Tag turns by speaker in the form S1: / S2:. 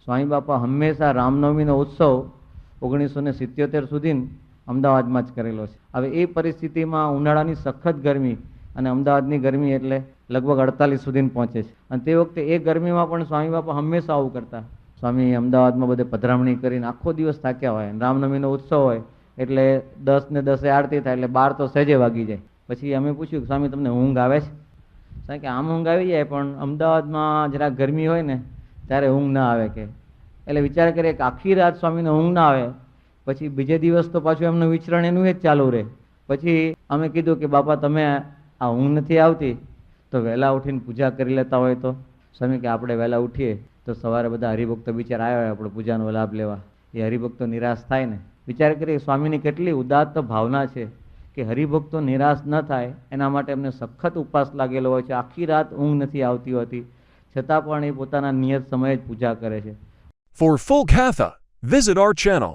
S1: સ્વામી બાપા હંમેશા રામનવમીનો ઉત્સવ 1977 સુધી અમદાવાદમાં જ કરેલો છે. હવે એ પરિસ્થિતિમાં ઉનાળાની સખત ગરમી અને અમદાવાદની ગરમી એટલે લગભગ 48 સુધી પહોંચે છે. અને તે વખતે એ ગરમીમાં પણ સ્વામી બાપા હંમેશા આવું કરતા. સ્વામી અમદાવાદમાં બધે પધરામણી કરીને આખો દિવસ થાક્યા હોય. રામનવમીનો ઉત્સવ હોય એટલે 10 ને 10 આરતી થાય એટલે 12 તો સહેજે વાગી જાય. પછી અમે પૂછ્યું કે સ્વામી તમને ઊંઘ આવે છે? સાહેબ કે આમ ઊંઘ આવી જાય પણ અમદાવાદમાં જરાક ગરમી હોય ને ત્યારે ઊંઘ ના આવે કે. એટલે વિચાર કરીએ કે આખી રાત સ્વામીને ઊંઘ ના આવે, પછી બીજે દિવસ તો પાછું એમનું વિચરણ એનું જ ચાલુ રહે. પછી અમે કીધું કે બાપા તમે આ ઊંઘ નથી આવતી તો વહેલા ઉઠીને પૂજા કરી લેતા હોય તો. સ્વામી કે આપણે વહેલા ઉઠીએ તો સવારે બધા હરિભક્તો બિચારા આવ્યા હોય આપણે પૂજાનો લાભ લેવા, એ હરિભક્તો નિરાશ થાય ને. વિચાર કરીએ સ્વામીની કેટલી ઉદાત્ત ભાવના છે કે હરિભક્તો નિરાશ ન થાય એના માટે એમને સખત ઉપવાસ લાગેલો હોય છે. આખી રાત ઊંઘ નથી આવતી હોતી છતાં પણ એ પોતાના નિયત સમયે જ પૂજા કરે છે.
S2: For full Katha, visit our channel.